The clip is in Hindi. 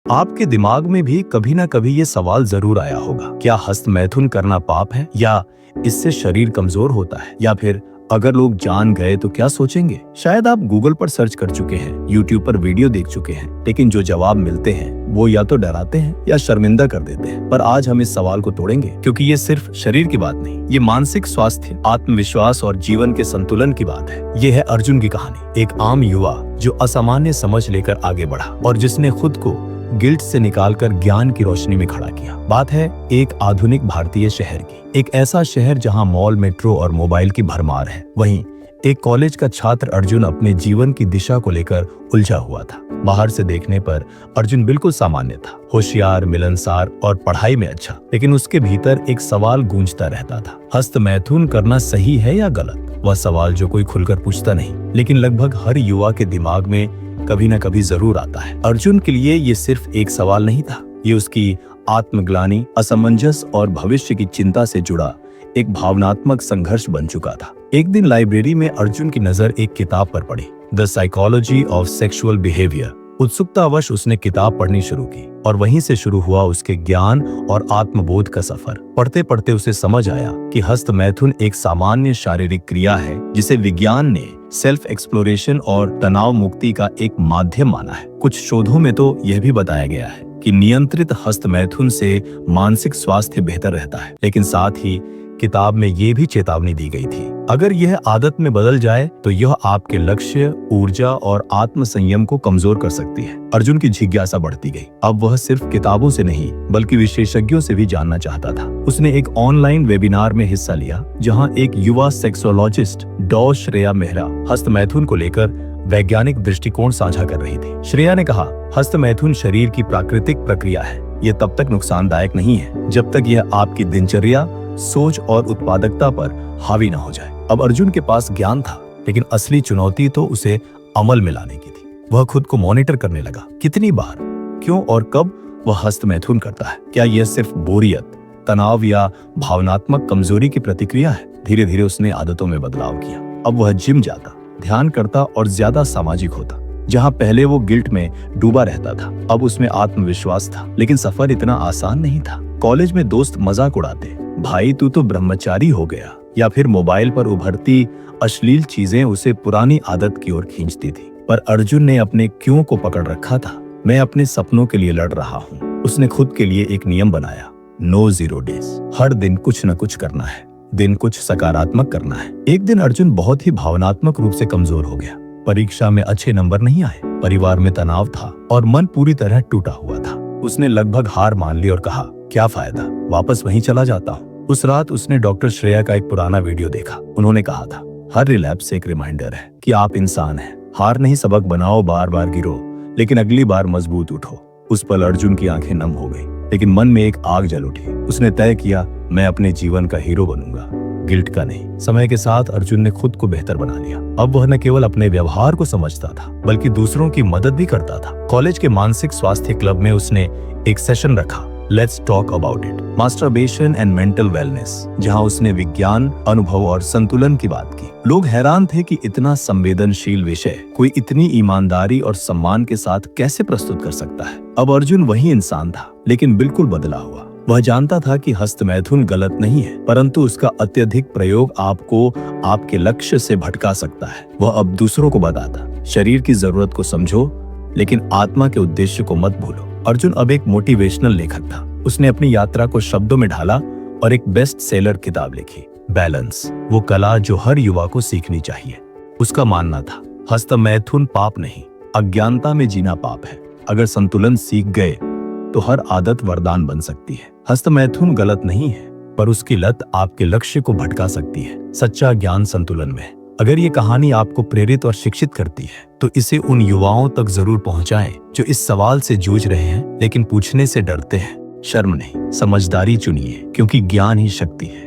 आपके दिमाग में भी कभी ना कभी ये सवाल जरूर आया होगा, क्या हस्तमैथुन करना पाप है, या इससे शरीर कमजोर होता है, या फिर अगर लोग जान गए तो क्या सोचेंगे। शायद आप गूगल पर सर्च कर चुके हैं, यूट्यूब पर वीडियो देख चुके हैं, लेकिन जो जवाब मिलते हैं वो या तो डराते हैं या शर्मिंदा कर देते हैं। पर आज हम इस सवाल को तोड़ेंगे, क्योंकि ये सिर्फ शरीर की बात नहीं, ये मानसिक स्वास्थ्य, आत्मविश्वास और जीवन के संतुलन की बात है। ये है अर्जुन की कहानी, एक आम युवा जो असामान्य समझ लेकर आगे बढ़ा और जिसने खुद को गिल्ट से निकालकर ज्ञान की रोशनी में खड़ा किया। बात है एक आधुनिक भारतीय शहर की, एक ऐसा शहर जहां मॉल, मेट्रो और मोबाइल की भरमार है। वहीं एक कॉलेज का छात्र अर्जुन अपने जीवन की दिशा को लेकर उलझा हुआ था। बाहर से देखने पर अर्जुन बिल्कुल सामान्य था, होशियार, मिलनसार और पढ़ाई में अच्छा, लेकिन उसके भीतर एक सवाल गूंजता रहता था, हस्तमैथुन करना सही है या गलत। वह सवाल जो कोई खुलकर पूछता नहीं, लेकिन लगभग हर युवा के दिमाग में कभी न कभी जरूर आता है। अर्जुन के लिए ये सिर्फ एक सवाल नहीं था, ये उसकी आत्मग्लानि, असमंजस और भविष्य की चिंता से जुड़ा एक भावनात्मक संघर्ष बन चुका था। एक दिन लाइब्रेरी में अर्जुन की नजर एक किताब पर पड़ी, the psychology of sexual behaviour. उत्सुकतावश उसने किताब पढ़नी शुरू की और वहीं से शुरू हुआ उसके ज्ञान और आत्मबोध का सफर। पढ़ते पढ़ते उसे समझ आया कि हस्तमैथुन एक सामान्य शारीरिक क्रिया है जिसे विज्ञान ने सेल्फ एक्सप्लोरेशन और तनाव मुक्ति का एक माध्यम माना है। कुछ शोधों में तो यह भी बताया गया है कि नियंत्रित हस्तमैथुन से मानसिक स्वास्थ्य बेहतर रहता है, लेकिन साथ ही किताब में ये भी चेतावनी दी गई थी, अगर यह आदत में बदल जाए तो यह आपके लक्ष्य, ऊर्जा और आत्म संयम को कमजोर कर सकती है। अर्जुन की जिज्ञासा बढ़ती गई। अब वह सिर्फ किताबों से नहीं बल्कि विशेषज्ञों से भी जानना चाहता था। उसने एक ऑनलाइन वेबिनार में हिस्सा लिया जहां एक युवा सेक्सोलॉजिस्ट डॉ. श्रेया मेहरा हस्तमैथुन को लेकर वैज्ञानिक दृष्टिकोण साझा कर रही थी। श्रेया ने कहा, हस्तमैथुन शरीर की प्राकृतिक प्रक्रिया है। यह तब तक नुकसानदायक नहीं है जब तक यह आपकी दिनचर्या, सोच और उत्पादकता पर हावी न हो जाए। अब अर्जुन के पास ज्ञान था, लेकिन असली चुनौती तो उसे अमल में लाने की थी। वह खुद को मॉनिटर करने लगा, कितनी बार, क्यों और कब वह हस्तमैथुन करता है। क्या यह सिर्फ बोरियत, तनाव या भावनात्मक कमजोरी की प्रतिक्रिया है। धीरे धीरे उसने आदतों में बदलाव किया। अब वह जिम जाता, ध्यान करता और ज्यादा सामाजिक होता। जहां पहले वो गिल्ट में डूबा रहता था, अब उसमें आत्मविश्वास था। लेकिन सफर इतना आसान नहीं था। कॉलेज में दोस्त मजाक उड़ाते, भाई तू तो ब्रह्मचारी हो गया, या फिर मोबाइल पर उभरती अश्लील चीजें उसे पुरानी आदत की ओर खींचती थी। पर अर्जुन ने अपने क्यों को पकड़ रखा था। मैं अपने सपनों के लिए लड़ रहा हूँ। उसने खुद के लिए एक नियम बनाया, नो 0 डेज। हर दिन कुछ न कुछ करना है, दिन कुछ सकारात्मक करना है। एक दिन अर्जुन बहुत ही भावनात्मक रूप से कमजोर हो गया। परीक्षा में अच्छे नंबर नहीं आए, परिवार में तनाव था और मन पूरी तरह टूटा हुआ था। उसने लगभग हार मान ली और कहा, क्या फायदा, वापस वहीं चला जाता हूँ। उस रात उसने डॉक्टर श्रेया का एक पुराना वीडियो देखा। उन्होंने कहा था, हर रिलैप्स एक रिमाइंडर है कि आप इंसान हैं। हार नहीं सबक बनाओ, बार बार गिरो, लेकिन अगली बार मजबूत उठो। उस पल अर्जुन की आंखें नम हो गई, लेकिन मन में एक आग जल उठी। उसने तय किया, मैं अपने जीवन का हीरो बनूंगा, गिल्ट का नहीं। समय के साथ अर्जुन ने खुद को बेहतर बना लिया। अब वह न केवल अपने व्यवहार को समझता था, बल्कि दूसरों की मदद भी करता था। कॉलेज के मानसिक स्वास्थ्य क्लब में उसने एक सेशन रखा, let's talk about it, masturbation and mental wellness, जहां उसने विज्ञान, अनुभव और संतुलन की बात की। लोग हैरान थे कि इतना संवेदनशील विषय कोई इतनी ईमानदारी और सम्मान के साथ कैसे प्रस्तुत कर सकता है। अब अर्जुन वही इंसान था, लेकिन बिल्कुल बदला हुआ। वह जानता था कि हस्तमैथुन गलत नहीं है, परंतु उसका अत्यधिक प्रयोग आपको आपके लक्ष्य से भटका सकता है। वह अब दूसरों को बताता, शरीर की जरूरत को समझो, लेकिन आत्मा के उद्देश्य को मत भूलो। अर्जुन अब एक मोटिवेशनल लेखक था। उसने अपनी यात्रा को शब्दों में ढाला और एक बेस्ट सेलर किताब लिखी, बैलेंस, वो कला जो हर युवा को सीखनी चाहिए। उसका मानना था, हस्तमैथुन पाप नहीं, अज्ञानता में जीना पाप है। अगर संतुलन सीख गए तो हर आदत वरदान बन सकती है। हस्तमैथुन गलत नहीं है, पर उसकी लत आपके लक्ष्य को भटका सकती है। सच्चा ज्ञान संतुलन में है। अगर ये कहानी आपको प्रेरित और शिक्षित करती है तो इसे उन युवाओं तक जरूर पहुंचाएं जो इस सवाल से जूझ रहे हैं लेकिन पूछने से डरते हैं। शर्म नहीं, समझदारी चुनिए, क्योंकि ज्ञान ही शक्ति है।